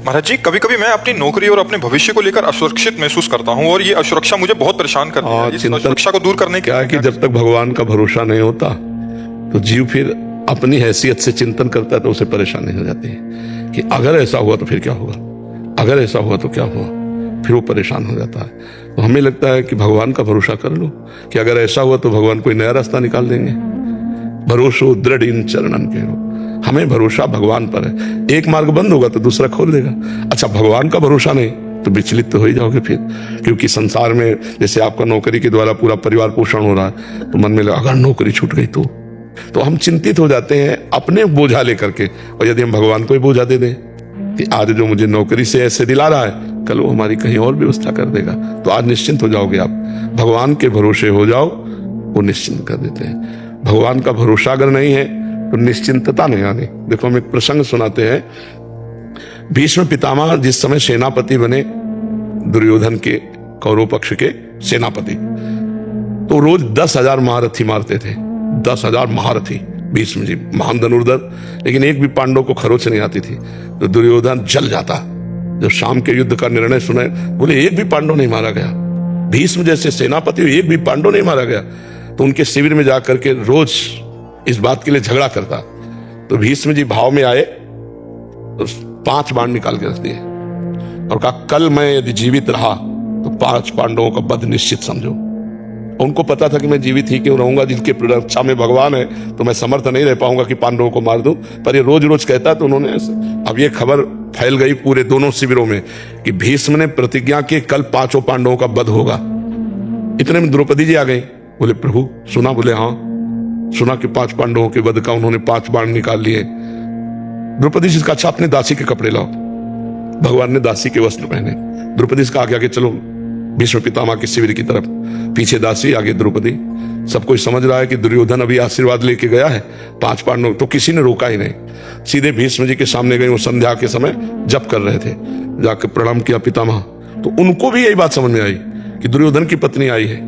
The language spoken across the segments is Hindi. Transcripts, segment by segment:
महाराज जी, कभी कभी मैं अपनी नौकरी और अपने भविष्य को लेकर असुरक्षित महसूस करता हूँ और ये असुरक्षा मुझे बहुत परेशान करती है। इस असुरक्षा को दूर करने क्या है कि जब तक भगवान का भरोसा नहीं होता तो जीव फिर अपनी हैसियत से चिंतन करता है तो उसे परेशानी हो जाती है कि अगर ऐसा हुआ तो फिर क्या होगा, अगर ऐसा हुआ तो क्या हुआ, फिर वो परेशान हो जाता है। तो हमें लगता है कि भगवान का भरोसा कर लो कि अगर ऐसा हुआ तो भगवान कोई नया रास्ता निकाल देंगे। भरोसो दृढ़ इन चरणन के हो, हमें भरोसा भगवान पर है। एक मार्ग बंद होगा तो दूसरा खोल देगा। अच्छा, भगवान का भरोसा नहीं तो विचलित तो हो ही जाओगे फिर, क्योंकि संसार में जैसे आपका नौकरी के द्वारा पूरा परिवार पोषण हो रहा है तो मन में लगा अगर नौकरी छूट गई तो हम चिंतित हो जाते हैं अपने बोझा लेकर के। और यदि हम भगवान को ही बोझा दे दें कि आज जो मुझे नौकरी से ऐसे दिला रहा है कल वो हमारी कहीं और व्यवस्था कर देगा, तो आज निश्चिंत हो जाओगे आप। भगवान के भरोसे हो जाओ, वो निश्चिंत कर देते हैं। भगवान का भरोसा अगर नहीं है तो निश्चिंतता नहीं आनी। देखो, हम एक प्रसंग सुनाते हैं। भीष्म पितामह जिस समय सेनापति बने, दुर्योधन के कौरव पक्ष के सेनापति, तो रोज 10,000 महारथी मारते थे। 10,000 महारथी भीष्म जी, महान धनुर्धर, लेकिन एक भी पांडव को खरोच नहीं आती थी। तो दुर्योधन जल जाता जब शाम के युद्ध का निर्णय सुने, बोले एक भी पांडव नहीं मारा गया। भीष्म जैसे सेनापति एक भी पांडव नहीं मारा गया। तो उनके शिविर में जाकर के रोज इस बात के लिए झगड़ा करता। तो भीष्म जी भाव में आए तो 5 बाण निकाल के रख दिए और कहा कल मैं यदि जीवित रहा तो 5 पांडवों का वध निश्चित समझो। उनको पता था कि मैं जीवित ही क्यों रहूंगा, जिनके रक्षा में भगवान है तो मैं समर्थ नहीं रह पाऊंगा कि पांडवों को मार दूं। पर ये रोज रोज कहता तो उन्होंने ऐसे। अब ये खबर फैल गई पूरे दोनों शिविरों में कि भीष्म ने प्रतिज्ञा की कल 5 पांडवों का वध होगा। इतने में द्रौपदी जी आ गई। बोले प्रभु सुना? बोले हाँ सुना कि 5 पांडवों के वध का उन्होंने 5 बाण निकाल लिए। द्रौपदी जी का अच्छा अपने दासी के कपड़े लाओ। भगवान ने दासी के वस्त्र पहने। द्रौपदी का आगे आगे चलो भीष्म पितामह के शिविर की तरफ, पीछे दासी आगे द्रौपदी। सब कोई समझ रहा है कि दुर्योधन अभी आशीर्वाद लेके गया है 5 पांडव, तो किसी ने रोका ही नहीं। सीधे भीष्म जी के सामने गए। वो संध्या के समय जप कर रहे थे, जाकर प्रणाम किया पितामह। तो उनको भी यही बात समझ में आई कि दुर्योधन की पत्नी आई है।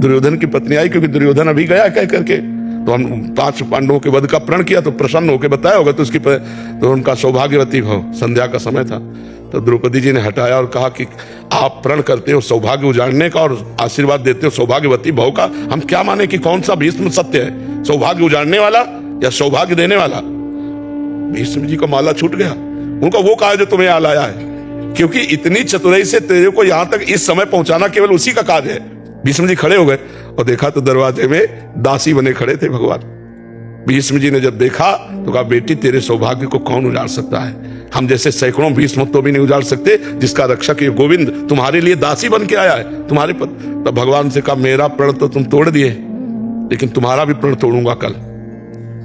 दुर्योधन की पत्नी आई क्योंकि दुर्योधन अभी गया कह करके। तो हम 5 पांडवों के वध का प्रण किया तो प्रसन्न होकर बताया होगा तो उसकी तो उनका सौभाग्यवती भाव। संध्या का समय था तो द्रौपदी जी ने हटाया और कहा कि आप प्रण करते हो सौभाग्य उजाड़ने का और आशीर्वाद देते हो सौभाग्यवती भाव का, हम क्या माने कि कौन सा भीष्म सत्य है, सौभाग्य उजाड़ने वाला या सौभाग्य देने वाला? भीष्म जी का माला छूट गया। उनका वो कहा जो तुम्हें यहाँ लाया है, क्योंकि इतनी चतुराई से तेरे को यहां तक इस समय पहुंचाना केवल उसी का कार्य है। भीष्म जी खड़े हो गए और देखा तो दरवाजे में दासी बने खड़े थे भगवान। भीष्म जी ने जब देखा तो कहा बेटी तेरे सौभाग्य को कौन उजाड़ सकता है? हम जैसे सैकड़ों भीष्म तो भी नहीं उजाड़ सकते, जिसका रक्षक ये गोविंद तुम्हारे लिए दासी बन के आया है तुम्हारे पद। तब भगवान से कहा मेरा प्रण तो तुम तोड़ दिए, लेकिन तुम्हारा भी प्रण तोड़ूंगा कल।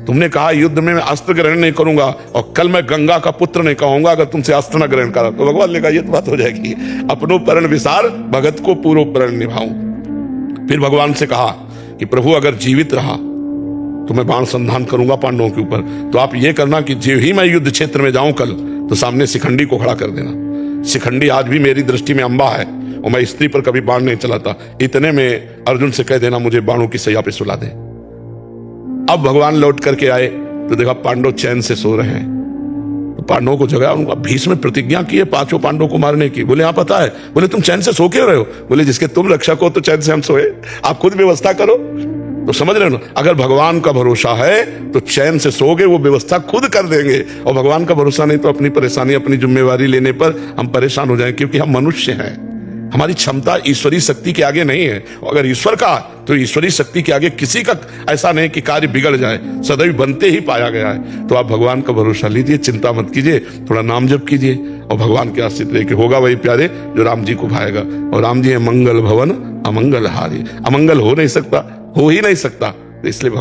तुमने कहा युद्ध में मैं अस्त्र ग्रहण नहीं करूंगा और कल मैं गंगा का पुत्र नहीं कहूंगा अगर तुमसे अस्त्र न ग्रहण करा। तो भगवान ने कहा ये तो बात हो जाएगी, अपनो प्रण विसार भगत को पूर्व प्रण निभाऊं। फिर भगवान से कहा कि प्रभु अगर जीवित रहा तो मैं बाण संधान करूंगा पांडवों के ऊपर। तो आप ये करना कि जो ही मैं युद्ध क्षेत्र में जाऊं कल तो सामने शिखंडी को खड़ा कर देना। शिखंडी आज भी मेरी दृष्टि में अंबा है और मैं स्त्री पर कभी बाण नहीं चलाता। इतने में अर्जुन से कह देना मुझे बाणों की सैया पे सुला दे। अब भगवान लौट करके आए तो देखा पांडव चैन से सो रहे हैं। तो पांडवों को जगाया। उनका भीष्म में प्रतिज्ञा की है 5 पांडवों को मारने की। बोले हाँ पता है। बोले तुम चैन से सो क्यों रहे हो? बोले जिसके तुम रक्षक हो तो चैन से हम सोए, आप खुद व्यवस्था करो। तो समझ रहे हो ना, अगर भगवान का भरोसा है तो चैन से सोगे, वो व्यवस्था खुद कर देंगे। और भगवान का भरोसा नहीं तो अपनी परेशानी अपनी जिम्मेवारी लेने पर हम परेशान हो जाएंगे, क्योंकि हम मनुष्य हैं। हमारी क्षमता ईश्वरीय शक्ति के आगे नहीं है। अगर ईश्वर का तो ईश्वरीय शक्ति के आगे किसी का ऐसा नहीं कि कार्य बिगड़ जाए, सदैव बनते ही पाया गया है। तो आप भगवान का भरोसा लीजिए, चिंता मत कीजिए, थोड़ा नाम जप कीजिए और भगवान के आश्रित रहिए कि होगा वही प्यारे जो राम जी को भाएगा। और राम जी है मंगल भवन अमंगल हारी। अमंगल हो नहीं सकता, हो ही नहीं सकता, तो इसलिए